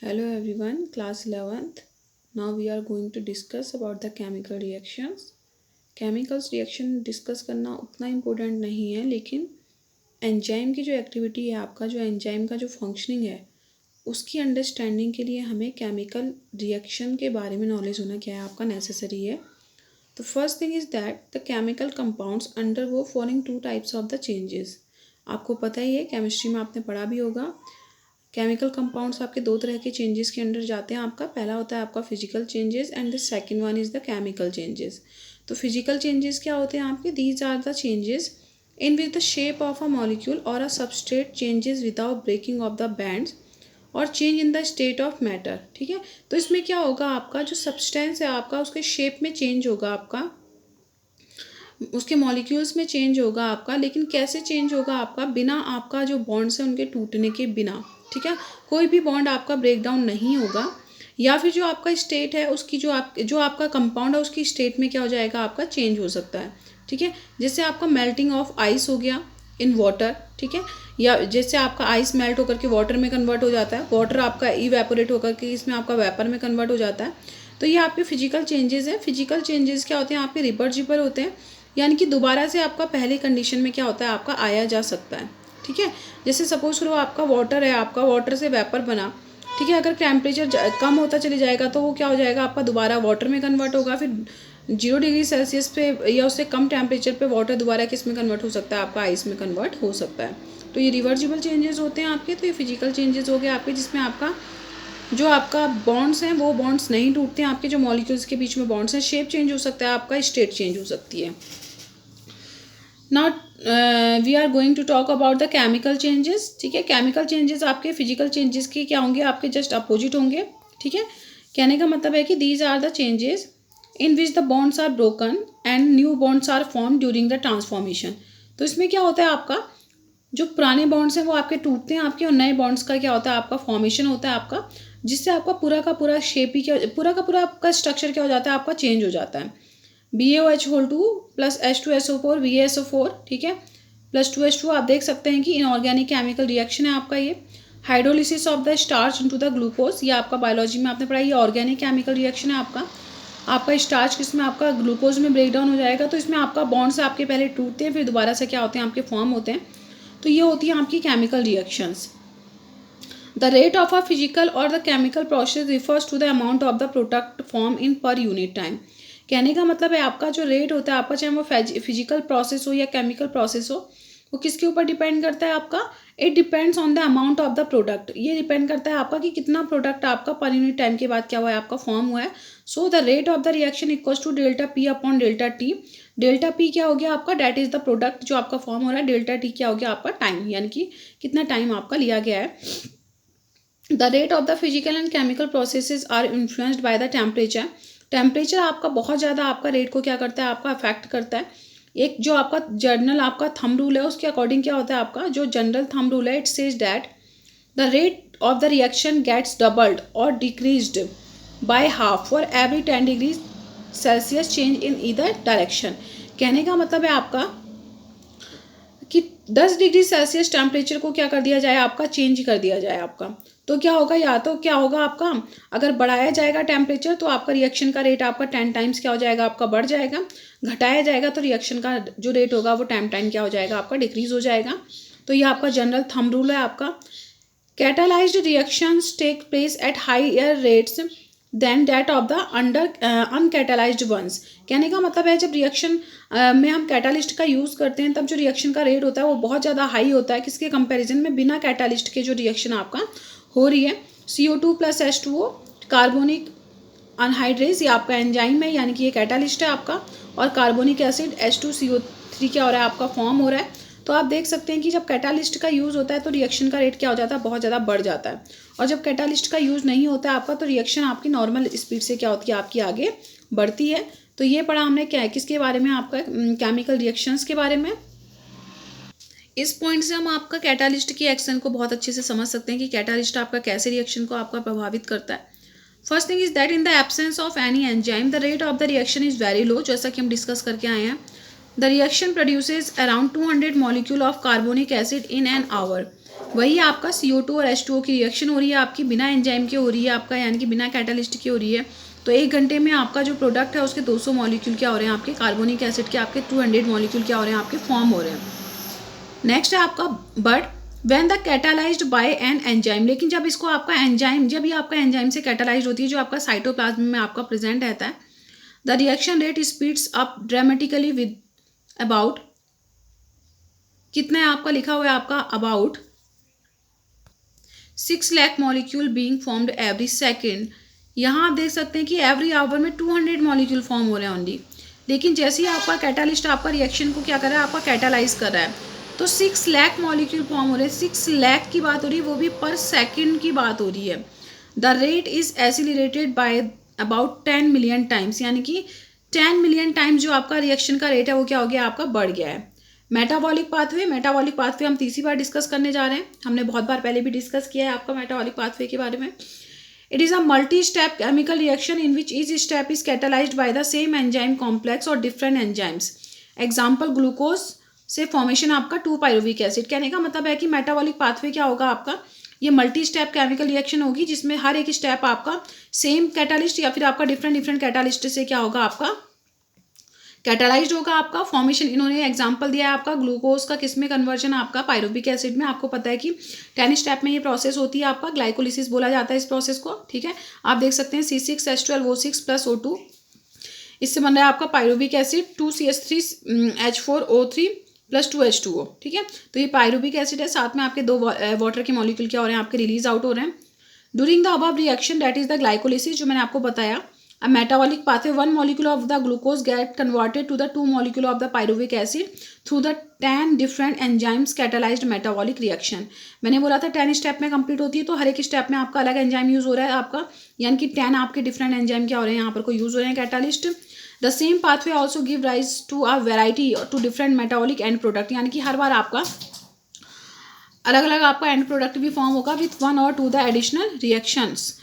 Hello everyone, class 11th. Now we are going to discuss about the chemical reactions. Chemicals reaction discuss करना उतना important नहीं है, लेकिन enzyme की जो एक्टिविटी है, आपका जो एंजाइम का जो फंक्शनिंग है, उसकी अंडरस्टैंडिंग के लिए हमें केमिकल रिएक्शन के बारे में नॉलेज होना क्या है आपका नेसेसरी है. तो first thing is that the chemical compounds under वो following two types of the changes. आपको पता ही है, केमिस्ट्री में आपने पढ़ा भी होगा. केमिकल कंपाउंड्स आपके दो तरह के चेंजेस के अंडर जाते हैं. आपका पहला होता है आपका physical changes and the second one is the chemical changes. तो फिजिकल चेंजेस क्या होते हैं आपके? These are the changes in which the shape of a molecule और a substrate changes without breaking of the bonds और change in the state of matter. ठीक है, तो इसमें क्या होगा, आपका जो सब्सटेंस है आपका उसके शेप में चेंज होगा, आपका उसके मॉलिक्यूल्स में चेंज होगा आपका. लेकिन कैसे चेंज होगा आपका? बिना आपका जो बॉन्ड्स हैं उनके टूटने के बिना. ठीक है, कोई भी बॉन्ड आपका ब्रेक डाउन नहीं होगा. या फिर जो आपका स्टेट है उसकी जो आपका कंपाउंड है उसकी स्टेट में क्या हो जाएगा, आपका चेंज हो सकता है. ठीक है, जैसे आपका मेल्टिंग ऑफ आइस हो गया इन वाटर. ठीक है, या जैसे आपका आइस मेल्ट होकर के वाटर में कन्वर्ट हो जाता है, वाटर आपका इवेपोरेट होकर के इसमें आपका वेपर में कन्वर्ट हो जाता है. तो ये आपके फिजिकल चेंजेस हैं. फिजिकल चेंजेस क्या होते हैं आपके? रिवर्सिबल होते हैं, यानी कि दोबारा से आपका पहले कंडीशन में क्या होता है आपका आया जा सकता है. ठीक है, जैसे सपोज करो आपका वाटर है, आपका वाटर से वेपर बना. ठीक है, अगर टेम्परेचर कम होता चले जाएगा तो वो क्या हो जाएगा आपका? दोबारा वाटर में कन्वर्ट होगा. फिर 0 डिग्री सेल्सियस पे या उससे कम टेम्परेचर पे वाटर दोबारा किस में कन्वर्ट हो सकता है? आपका आइस में कन्वर्ट हो सकता है. तो ये रिवर्सिबल चेंजेस होते हैं आपके. तो ये फिजिकल चेंजेस हो गए आपके, जिसमें आपका जो आपका बॉन्ड्स हैं वो बॉन्ड्स नहीं टूटते हैं. आपके जो मॉलिक्यूल्स के बीच में बॉन्ड्स हैं, शेप चेंज हो सकता है आपका, स्टेट चेंज हो सकती है. Now we are going to talk about the chemical changes. ठीक है, केमिकल चेंजेस आपके फिजिकल चेंजेस के क्या होंगे? आपके जस्ट अपोजिट होंगे. ठीक है, कहने का मतलब है कि these are the changes in which the bonds are broken and new bonds are form during the transformation. तो इसमें क्या होता है आपका? जो पुराने बॉन्ड्स हैं वो आपके टूटते हैं आपके, और नए बॉन्ड्स का क्या होता है आपका? फॉर्मेशन होता है आपका, जिससे आपका पूरा का पूरा शेप ही क्या, पूरा का पूरा आपका स्ट्रक्चर क्या हो जाता है? आपका चेंज हो जाता है. BaOH2 plus H2SO4 VaSO4. ठीक है, प्लस 2H2 आप देख सकते हैं कि इनऑर्गेनिक केमिकल रिएक्शन है आपका ये. Hydrolysis of the starch into the glucose, ये आपका बायोलॉजी में आपने पढ़ा. ये ऑर्गेनिक केमिकल रिएक्शन है आपका. आपका स्टार्च किसमें? आपका ग्लूकोज में ब्रेक डाउन हो जाएगा. तो इसमें आपका बॉन्ड्स आपके पहले टूटते हैं, फिर दोबारा से क्या होते हैं? आपके फॉर्म होते हैं. तो ये होती है आपकी chemical reactions. The rate of a physical और the chemical process refers to the amount of the product form in per unit time. कहने का मतलब है आपका जो रेट होता है आपका, चाहे वो फिजिकल प्रोसेस हो या केमिकल प्रोसेस हो, वो किसके ऊपर डिपेंड करता है आपका? It depends on the amount of the product. ये डिपेंड करता है आपका कि कितना प्रोडक्ट आपका पर यूनिट टाइम के बाद क्या हुआ है? आपका फॉर्म हुआ है. So the rate of the reaction equals to delta P upon delta T. Delta P क्या हो गया आपका? डेट इज द प्रोडक्ट जो आपका फॉर्म हो रहा है. डेल्टा टी क्या हो गया आपका? टाइम, यानी कि कितना टाइम आपका लिया गया है. The rate of the physical and chemical processes are influenced by the temperature. Temperature आपका बहुत ज़्यादा आपका रेट को क्या करता है? आपका अफेक्ट करता है. एक जो आपका जर्नल आपका थंब रूल है उसके अकॉर्डिंग क्या होता है आपका? जो जनरल थंब रूल है, it says that the rate of the reaction gets doubled और decreased by half for every 10 degree Celsius change in either direction. कहने का मतलब है आपका कि 10 डिग्री सेल्सियस टेम्परेचर को क्या कर दिया जाए? आपका चेंज कर दिया जाए आपका. तो क्या होगा? या तो क्या होगा आपका, अगर बढ़ाया जाएगा टेम्परेचर तो आपका रिएक्शन का रेट आपका 10 टाइम्स क्या हो जाएगा? आपका बढ़ जाएगा. घटाया जाएगा तो रिएक्शन का जो रेट होगा वो 10 टाइम क्या हो जाएगा? आपका डिक्रीज हो जाएगा. तो ये आपका जनरल थंब रूल है आपका. Catalysed reactions take place at higher rates than that of the under uncatalysed ones. कहने का मतलब है जब रिएक्शन में हम कैटालिस्ट का यूज़ करते हैं तब जो रिएक्शन का रेट होता है वो बहुत ज़्यादा हाई होता है. किसके कंपैरिजन में? बिना कैटालिस्ट के जो रिएक्शन आपका हो रही है. CO2 plus H2O carbonic anhydrase, ये आपका एंजाइम है, यानी कि ये कैटालिस्ट है आपका. और कार्बोनिक एसिड H2CO3 क्या हो रहा है? आपका फॉर्म हो रहा है. तो आप देख सकते हैं कि जब कैटालिस्ट का यूज़ होता है तो रिएक्शन का रेट क्या हो जाता है? बहुत ज़्यादा बढ़ जाता है. और जब कैटालिस्ट का यूज़ नहीं होता है आपका तो रिएक्शन आपकी नॉर्मल स्पीड से क्या होती है? आपकी आगे बढ़ती है. तो ये पढ़ा हमने क्या है, किसके बारे में? आपका केमिकल रिएक्शंस के बारे में. इस पॉइंट से हम आपका कैटालिस्ट की एक्शन को बहुत अच्छे से समझ सकते हैं कि कैटालिस्ट आपका कैसे रिएक्शन को आपका प्रभावित करता है. First thing is that in the absence of any enzyme the rate of the reaction is very low. जैसा कि हम डिस्कस करके आए हैं, the reaction produces around 200 molecule of carbonic acid in an hour. वही आपका CO2 और H2O की रिएक्शन हो रही है आपकी, बिना एंजाइम के हो रही है आपका, यानी कि बिना कैटालिस्ट की हो रही है। तो 1 घंटे में आपका जो प्रोडक्ट है उसके 200 मॉलिक्यूल क्या हो रहे हैं आपके, कार्बोनिक एसिड के आपके 200 मॉलिक्यूल क्या हो रहे हैं आपके, फॉर्म हो रहे हैं। नेक्स्ट है आपका but when the catalysed by an enzyme, लेकिन जब इसको आपका एंजाइम, जब ये आपका एंजाइम से कैटालाइज होती है, जो आपका साइटोप्लाज्म में आपका प्रेजेंट रहता है, the reaction rate speeds up dramatically with about, कितना है आपका लिखा हुआ है आपका, about 6 lakh molecule being formed every second. यहाँ आप देख सकते हैं कि एवरी आवर में 200 मॉलिक्यूल फॉर्म हो रहे हैं ओनली, लेकिन जैसे ही आपका कैटालिस्ट आपका रिएक्शन को क्या कर रहा है, आपका कैटालाइज कर रहा है, तो 6 लाख मॉलिक्यूल फॉर्म हो रहे हैं। 6 लाख की बात हो रही है, वो भी पर सेकेंड की बात हो रही है। The rate is accelerated by about 10 million times, यानी कि 10 मिलियन टाइम्स जो आपका रिएक्शन का रेट है वो क्या हो गया आपका, बढ़ गया है। मेटाबॉलिक पाथवे, मेटाबॉलिक पाथवे हम तीसरी बार डिस्कस करने जा रहे हैं, हमने बहुत बार पहले भी डिस्कस किया है आपका मेटाबॉलिक पाथवे के बारे में। It is a multi step chemical reaction in which each step is catalysed by the same enzyme complex और डिफरेंट एंजाइम्स। एग्जाम्पल ग्लूकोज से फॉर्मेशन आपका 2 पायरुविक एसिड। कहने का मतलब है कि मेटाबॉलिक पाथवे क्या होगा आपका, ये मल्टी स्टेप केमिकल रिएक्शन होगी, जिसमें हर एक स्टेप आपका सेम कैटालिस्ट या फिर आपका डिफरेंट डिफरेंट कैटालिस्ट से क्या होगा आपका, कैटालाइज्ड होगा आपका। फॉर्मेशन इन्होंने एग्जांपल दिया है आपका ग्लूकोज का, किस में कन्वर्जन आपका, पायरुविक एसिड में। आपको पता है कि 10 स्टेप में ये प्रोसेस होती है आपका, ग्लाइकोलिसिस बोला जाता है इस प्रोसेस को, ठीक है। आप देख सकते हैं C6H12O6 प्लस O2, इससे बन रहा है आपका pyruvic acid 2CH3H4O3 plus 2H2O, ठीक है। तो ये पायरुविक एसिड है, साथ में आपके 2 वाटर के मॉलिक्यूल क्या हो रहे हैं आपके, रिलीज आउट हो रहे हैं। During the above reaction that is the glycolysis, जो मैंने आपको बताया, a metabolic pathway, 1 molecule of the glucose get converted to the 2 molecule of the pyruvic acid through the 10 different enzymes catalyzed metabolic reaction। मैंने बोला था 10 step में complete होती है, तो हर एक स्टेप में आपका अलग एंजाइम यूज हो रहा है आपका, यानी कि 10 आपके डिफरेंट एंजाइम क्या हो रहे हैं यहाँ पर को यूज हो रहे हैं catalyst. The same pathway also give rise to a variety to different metabolic end product, यानी कि हर बार आपका अलग अलग आपका एंड प्रोडक्ट भी फॉर्म होगा विथ 1 और 2 the additional reactions.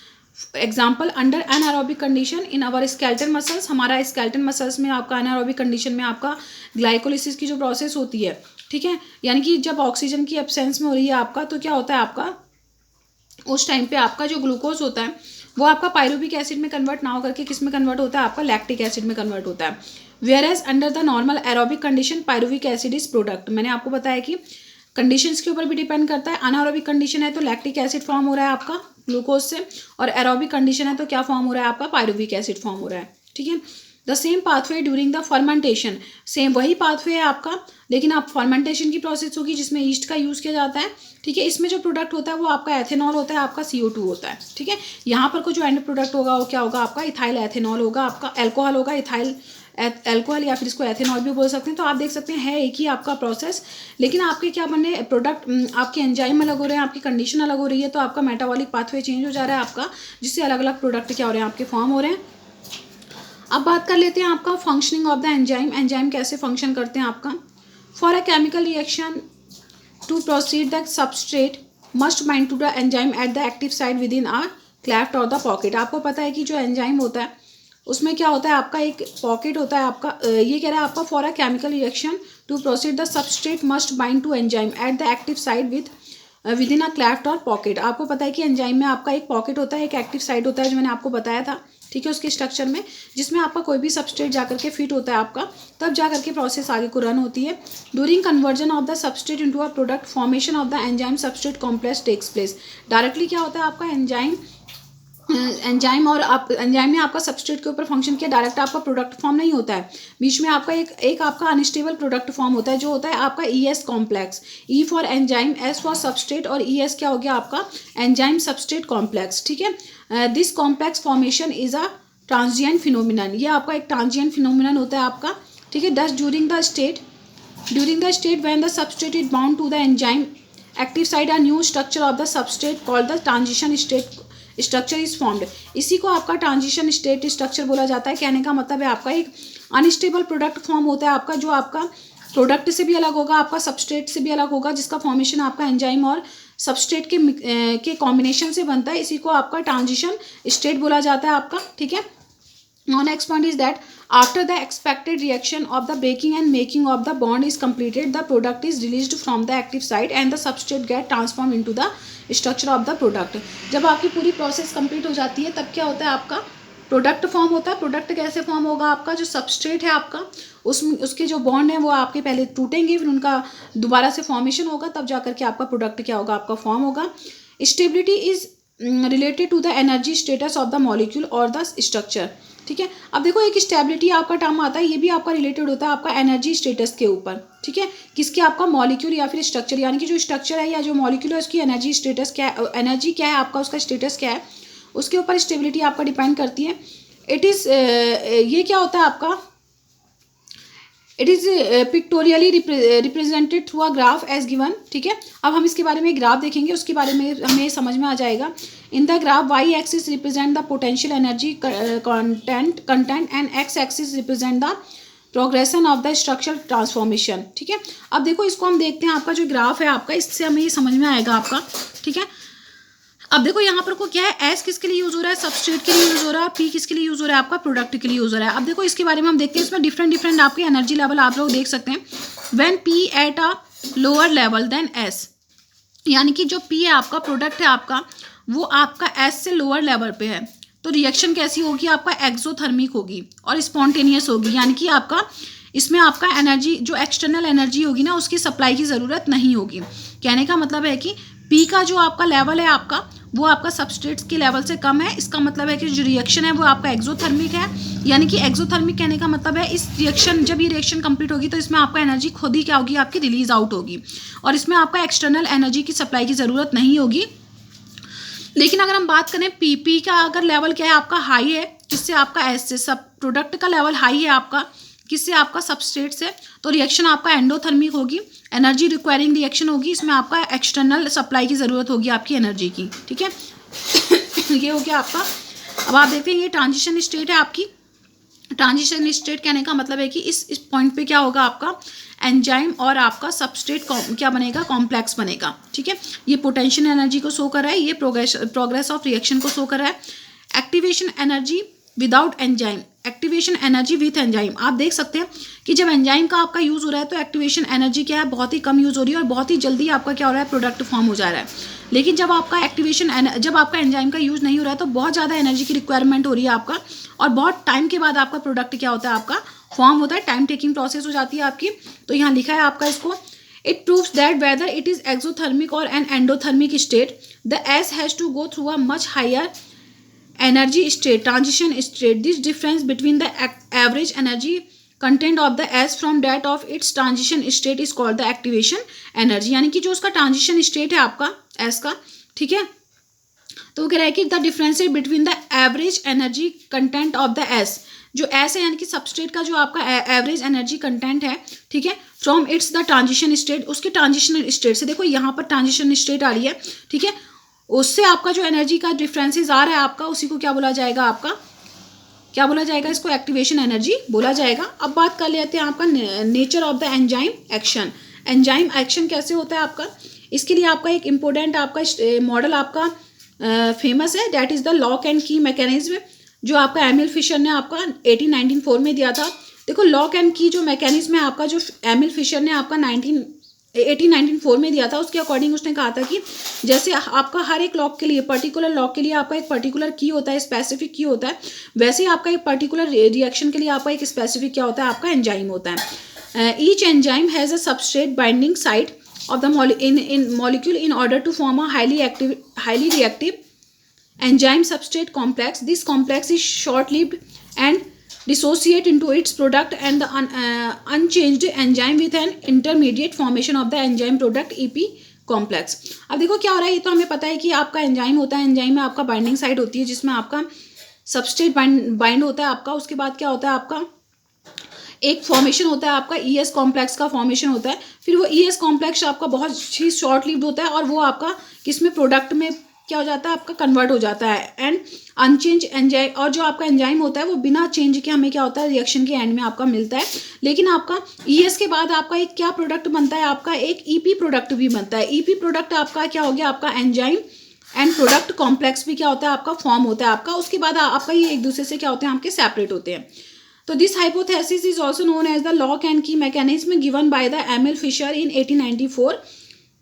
Example under anaerobic condition in our skeleton muscles, हमारा स्केलेटन मसल्स में आपका एनारोबिक कंडीशन में आपका ग्लाइकोलिसिस की जो प्रोसेस होती है, ठीक है, यानी कि जब ऑक्सीजन की एब्सेंस में हो रही है आपका, तो क्या होता है आपका, उस टाइम पे आपका जो ग्लूकोज होता है वो आपका पायरुविक एसिड में कन्वर्ट ना होकर के किस में कन्वर्ट होता है आपका, लैक्टिक एसिड में कन्वर्ट होता है। Whereas under the normal aerobic condition pyruvic acid is product. मैंने आपको बताया कि कंडीशंस के ऊपर भी डिपेंड करता है। अनारोबिक कंडीशन है तो लैक्टिक एसिड फॉर्म हो रहा है आपका ग्लूकोज से, और एरोबिक कंडीशन है तो क्या फॉर्म हो रहा है आपका, पायरुविक एसिड फॉर्म हो रहा है, ठीक है। The same pathway during the fermentation, same वही पाथवे है आपका, लेकिन आप फर्मेंटेशन की प्रोसेस होगी जिसमें ईस्ट का यूज़ किया जाता है, ठीक है। इसमें जो प्रोडक्ट होता है वो आपका एथेनॉल होता है, आपका CO2 होता है, ठीक है। यहाँ पर को जो एंड प्रोडक्ट होगा वो क्या होगा आपका, इथाइल एथेनॉल होगा, आपका एल्कोहल होगा, इथाइल एल्कोहल या फिर इसको एथेनॉल भी बोल सकते हैं। तो आप देख सकते हैं एक ही आपका प्रोसेस, लेकिन आपके क्या बनने प्रोडक्ट, आपके एंजाइम अलग हो रहे हैं, आपकी कंडीशन अलग हो रही है, तो आपका मेटाबॉलिक पाथवे चेंज हो जा रहा है आपका, जिससे अलग अलग प्रोडक्ट क्या हो रहे हैं आपके फॉर्म हो रहे हैं। अब बात कर लेते हैं आपका functioning of the enzyme, enzyme कैसे फंक्शन करते हैं आपका। For a chemical reaction to proceed the substrate must bind to the enzyme at the active side within a cleft और द पॉकेट। आपको पता है कि जो एंजाइम होता है उसमें क्या होता है आपका, एक पॉकेट होता है आपका, ये कह रहा है आपका for a chemical reaction to proceed the substrate must bind to enzyme at the active side within a cleft और पॉकेट। आपको पता है कि एंजाइम में आपका एक पॉकेट होता है, एक एक्टिव साइड होता है, जो मैंने आपको बताया था, ठीक है, उसके स्ट्रक्चर में, जिसमें आपका कोई भी सबस्ट्रेट जाकर के फिट होता है आपका, तब जाकर के प्रोसेस आगे को रन होती है। During conversion of the substrate into a product formation of the enzyme substrate complex takes place. Directly क्या होता है आपका एंजाइम और आप एंजाइम ने आपका सबस्ट्रेट के ऊपर फंक्शन किया, डायरेक्ट आपका प्रोडक्ट फॉर्म नहीं होता है, बीच में आपका एक आपका अनस्टेबल प्रोडक्ट फॉर्म होता है, जो होता है आपका ES complex, E for enzyme, S for substrate, और ES क्या हो गया आपका, एंजाइम सबस्ट्रेट कॉम्प्लेक्स, ठीक है। This complex formation is a transient phenomenon, ये आपका एक ट्रांजिएंट फिनोमिनन होता है आपका, ठीक है। Thus during the state when the substrate is bound to the enzyme active side a new structure of the substrate called the transition state structure is formed. इसी को आपका ट्रांजिशन स्टेट स्ट्रक्चर बोला जाता है। कहने का मतलब है आपका एक अनस्टेबल प्रोडक्ट फॉर्म होता है आपका, जो आपका प्रोडक्ट से भी अलग होगा, आपका सबस्ट्रेट से भी अलग होगा, जिसका फॉर्मेशन आपका एंजाइम और सबस्ट्रेट के कॉम्बिनेशन से बनता है। इसी को आपका ट्रांजिशन स्टेट बोला जाता है आपका, ठीक है। Now next point is that after the expected reaction of the breaking and making of the bond is completed, the product is released from the active site and the substrate get transformed into the structure of the product. जब आपकी पूरी process complete हो जाती है तब क्या होता है, आपका प्रोडक्ट फॉर्म होता है. प्रोडक्ट कैसे फॉर्म होगा, आपका जो सबस्ट्रेट है आपका उसके जो बॉन्ड है वो आपके पहले टूटेंगे, फिर उनका दोबारा से फॉर्मेशन होगा, तब जाकर के आपका प्रोडक्ट क्या होगा, आपका फॉर्म होगा. Stability is related to the energy status of the molecule और द स्ट्रक्चर. ठीक है, अब देखो एक स्टेबिलिटी आपका टर्म आता है, ये भी आपका रिलेटेड होता है आपका एनर्जी स्टेटस के ऊपर. ठीक है, किसके, आपका मॉलिक्यूल या फिर स्ट्रक्चर, यानी कि जो स्ट्रक्चर है या जो मॉलिक्यूल है उसकी एनर्जी स्टेटस क्या है, एनर्जी क्या है आपका, उसका स्टेटस क्या है, उसके ऊपर स्टेबिलिटी आपका डिपेंड करती है. इट इज़ ये क्या होता है आपका, it is pictorially represented through a graph as given. ठीक है, अब हम इसके बारे में ग्राफ देखेंगे, उसके बारे में हमें समझ में आ जाएगा. In the graph Y axis represent the potential energy content and X axis represent the progression of the structural transformation. ठीक है, अब देखो इसको हम देखते हैं, आपका जो ग्राफ है आपका, इससे हमें ये समझ में आएगा आपका. ठीक है, अब देखो यहाँ पर को क्या है, एस किसके लिए यूज हो रहा है, सबस्ट्रेट के लिए यूज हो रहा है, पी किसके लिए यूज हो रहा है, आपका प्रोडक्ट के लिए यूज हो रहा है. अब देखो इसके बारे में हम देखते हैं, इसमें डिफरेंट आपके एनर्जी लेवल आप लोग देख सकते हैं. When P at a lower level than S, यानी कि जो पी है आपका, प्रोडक्ट है आपका, वो आपका एस से लोअर लेवल पे है, तो रिएक्शन कैसी होगी, आपका एक्सोथर्मिक होगी और स्पॉन्टेनियस होगी. यानी कि आपका इसमें आपका एनर्जी, जो एक्सटर्नल एनर्जी होगी ना, उसकी सप्लाई की ज़रूरत नहीं होगी. कहने का मतलब है कि पी का जो आपका लेवल है आपका, वो आपका सबस्ट्रेट्स के लेवल से कम है. इसका मतलब है कि जो रिएक्शन है वो आपका एक्सोथर्मिक है. यानी कि एक्सोथर्मिक कहने का मतलब है, इस रिएक्शन, जब ये रिएक्शन कंप्लीट होगी तो इसमें आपका एनर्जी खुद ही क्या होगी, आपकी रिलीज आउट होगी, और इसमें आपका एक्सटर्नल एनर्जी की सप्लाई की ज़रूरत नहीं होगी. लेकिन अगर हम बात करें पी का अगर लेवल क्या है आपका, हाई है, किससे, आपका एस से. सब प्रोडक्ट का लेवल हाई है आपका, किससे, आपका सबस्ट्रेट से, तो रिएक्शन आपका एंडोथर्मिक होगी, एनर्जी रिक्वायरिंग रिएक्शन होगी. इसमें आपका एक्सटर्नल सप्लाई की ज़रूरत होगी आपकी एनर्जी की. ठीक है, ये हो गया आपका. अब आप देखते हैं ये ट्रांजिशन स्टेट है आपकी. ट्रांजिशन स्टेट कहने का मतलब है कि इस पॉइंट पे क्या होगा, आपका एंजाइम और आपका सबस्ट्रेट क्या बनेगा, कॉम्प्लेक्स बनेगा. ठीक है, ये पोटेंशियल एनर्जी को शो कर रहा है, ये प्रोग्रेस ऑफ रिएक्शन को शो कर रहा है. Activation energy without enzyme, activation energy with enzyme. आप देख सकते हैं कि जब एंजाइम का आपका यूज़ हो रहा है तो एक्टिवेशन एनर्जी क्या है, बहुत ही कम यूज़ हो रही है और बहुत ही जल्दी आपका क्या हो रहा है, प्रोडक्ट फॉर्म हो जा रहा है. लेकिन जब आपका जब आपका एंजाइम का यूज़ नहीं हो रहा है तो बहुत ज़्यादा एनर्जी की रिक्वायरमेंट हो रही है आपका, और बहुत टाइम के बाद आपका प्रोडक्ट क्या होता है, आपका फॉर्म होता है. टाइम टेकिंग प्रोसेस हो जाती है आपकी. तो यहाँ लिखा है आपका इसको, it proves that whether it is exothermic और an endothermic state, the S has to go through a much higher energy state, transition state. This difference between the average energy content of the S from that of its transition state is called the activation energy. यानी कि जो उसका transition state है आपका S का, ठीक है, तो वो कह रहा है कि the difference between the average energy content of the S, जो S है यानी कि सबस्ट्रेट का जो आपका एवरेज एनर्जी कंटेंट है, ठीक है, from its the transition state, उसके ट्रांजिशन स्टेट से. देखो यहाँ पर ट्रांजिशन स्टेट आ रही है, ठीक है, उससे आपका जो एनर्जी का डिफरेंसेस आ रहा है आपका, उसी को क्या बोला जाएगा, आपका क्या बोला जाएगा, इसको एक्टिवेशन एनर्जी बोला जाएगा. अब बात कर लेते हैं आपका nature of the enzyme action. Enzyme action कैसे होता है आपका, इसके लिए आपका एक इम्पोर्टेंट आपका मॉडल आपका फेमस है, that is the lock and key mechanism, जो आपका एमिल फिशर ने आपका 1894 में दिया था. देखो लॉक एंड की जो मैकेनिज्म है आपका, जो एमिल फिशर ने आपका 1894 में दिया था, उसके अकॉर्डिंग उसने कहा था कि जैसे आपका हर एक लॉक के लिए, पर्टिकुलर लॉक के लिए आपका एक पर्टिकुलर की होता है, स्पेसिफिक की होता है, वैसे ही आपका एक पर्टिकुलर रिएक्शन के लिए आपका एक स्पेसिफिक क्या होता है, आपका एंजाइम होता है. Each enzyme has a substrate binding site of the molecule in order to form a highly reactive enzyme substrate complex. This complex is short-lived and dissociate into its product and the unchanged enzyme with an intermediate formation of the enzyme product EP complex. अब देखो क्या हो रहा है, ये तो हमें पता है कि आपका एंजाइम होता है, एंजाइम में आपका बाइंडिंग साइट होती है जिसमें आपका सबस्ट्रेट बाइंड होता है आपका. उसके बाद क्या होता है, आपका एक फॉर्मेशन होता है आपका ईएस कॉम्प्लेक्स का फॉर्मेशन होता है. फिर वो ईएस कॉम्प्लेक्स आपका बहुत ही शॉर्ट लिव्ड होता है और वो आपका किसमें, प्रोडक्ट में क्या हो जाता है, आपका कन्वर्ट हो जाता है. एंड अनचेंज एंजाइम, और जो आपका एंजाइम होता है वो बिना चेंज के हमें क्या होता है, रिएक्शन के एंड में आपका मिलता है. लेकिन आपका ईएस के बाद आपका एक क्या प्रोडक्ट बनता है, आपका एक ईपी प्रोडक्ट भी बनता है. ईपी प्रोडक्ट आपका क्या हो गया, आपका एंजाइम एंड प्रोडक्ट कॉम्प्लेक्स भी क्या होता है आपका फॉर्म होता है आपका, उसके बाद आपका ये एक दूसरे से क्या होते हैं आपके सेपरेट होते हैं. तो this hypothesis is also known as the lock and key mechanism given by the Emil Fischer in 1894.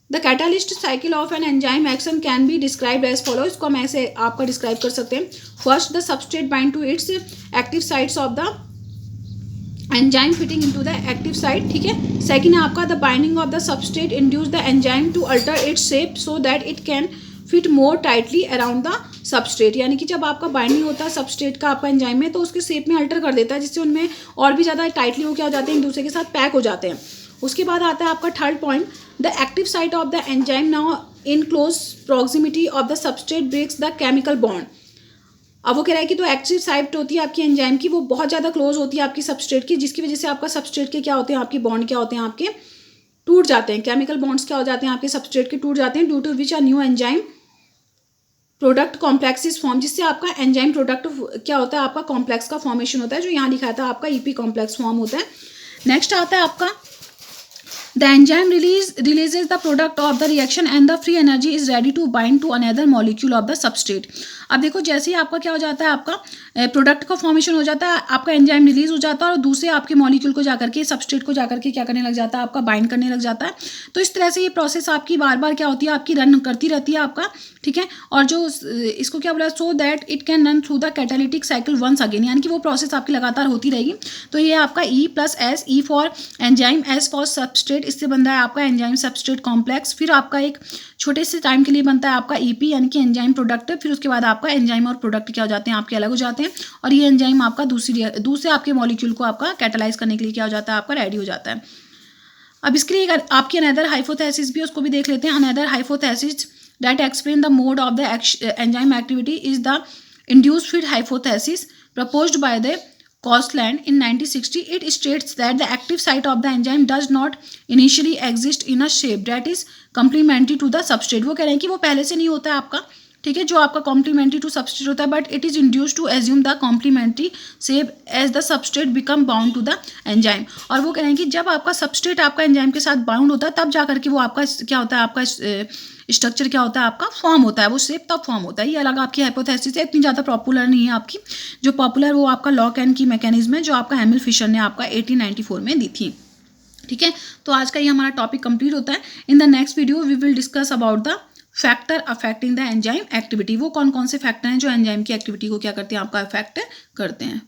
The catalyst cycle of an enzyme action can be described as follow. इसको हम ऐसे आपका डिस्क्राइब कर सकते हैं. First, the substrate bind to its active sites of the enzyme fitting into the active site. ठीक है. Second है आपका the binding of the substrate induce the enzyme to alter its shape so that it can fit more tightly around the substrate. यानी कि जब आपका binding होता है सबस्ट्रेट का आपका एंजाइम में, तो उसके शेप में अल्टर कर देता है, जिससे उनमें और भी ज़्यादा टाइटली वो क्या हो जाते हैं, एक दूसरे के साथ पैक हो जाते हैं. उसके बाद आता है आपका third point, the active site of the enzyme now in close proximity of the substrate breaks the chemical bond. अब वो कह रहा है कि तो एक्टिव साइट होती है आपकी एंजाइम की, वो बहुत ज़्यादा क्लोज होती है आपकी सबस्ट्रेट की, जिसकी वजह से आपका सबस्ट्रेट के क्या होते हैं, आपके बॉन्ड क्या होते हैं, आपके टूट जाते हैं. केमिकल बॉन्ड्स क्या हो जाते हैं आपके सबस्ट्रेट के, टूट जाते हैं. Due to which a new enzyme product complex form, जिससे आपका एंजाइम प्रोडक्ट क्या होता है आपका कॉम्प्लेक्स का फॉर्मेशन होता है, जो यहाँ लिखा था आपका ईपी कॉम्प्लेक्स फॉर्म होता है. नेक्स्ट आता है आपका the enzyme releases the product of the reaction and the free energy is ready to bind to another molecule of the substrate. अब देखो जैसे ही आपका क्या हो जाता है, आपका प्रोडक्ट का फॉर्मेशन हो जाता है, आपका एंजाइम रिलीज हो जाता है और दूसरे आपके मॉलिक्यूल को जाकर के सबस्ट्रेट को जाकर के क्या करने लग जाता है, आपका बाइंड करने लग जाता है. तो इस तरह से ये प्रोसेस आपकी बार बार क्या होती है, आपकी रन करती रहती है आपका. ठीक है. और जो इसको क्या बोला, so that it can run through the catalytic cycle once again, यानी कि वो प्रोसेस आपकी लगातार होती रहेगी. तो ये आपका E+S, E for enzyme, S for substrate, इससे बनता है आपका एंजाइम सबस्ट्रेट कॉम्प्लेक्स. फिर आपका एक छोटे से टाइम के लिए बनता है आपका EP यानी कि एंजाइम प्रोडक्ट. फिर उसके बाद आपका एंजाइम और प्रोडक्ट क्या हो जाते हैं, आपके अलग हो जाते हैं, और ये एंजाइम आपका दूसरे आपके मॉलिक्यूल को आपका कैटालाइज करने के लिए क्या हो जाता है, आपका रेडी हो जाता है. अब इसके लिए आपकी अनदर हाइपोथेसिस भी, उसको भी देख लेते हैं. Another hypothesis that explain the mode of the enzyme activity is the induced feed hypothesis proposed by the Costland in 1960. It states that the active site of the enzyme does not initially exist in a shape that is complementary to the substrate. वो कह रहे हैं कि वो पहले से नहीं होता है आपका, ठीक है, जो आपका कॉम्प्लीमेंट्री टू सबस्ट्रेट होता है, but it is induce to assume the complementary shape as the substrate become bound to the enzyme. और वो कह रहे हैं कि जब आपका सबस्ट्रेट आपका एंजाइम के साथ बाउंड होता है, तब जाकर के वो आपका क्या होता है, आपका स्ट्रक्चर क्या होता है, आपका फॉर्म होता है, वो शेप तब फॉर्म होता है. ये अलग आपकी हाइपोथेसिस है, इतनी ज़्यादा पॉपुलर नहीं है आपकी. जो पॉपुलर वो आपका लॉक एंड की मैकेनिज्म है, जो आपका एमएल फिशर ने आपका 1894 में दी थी. ठीक है. तो आज का ये हमारा टॉपिक कंप्लीट होता है. In the next video we will discuss about the factor affecting the enzyme activity. वो कौन कौन से फैक्टर हैं जो एंजाइम की एक्टिविटी को क्या करते हैं, आपका अफेक्ट करते हैं.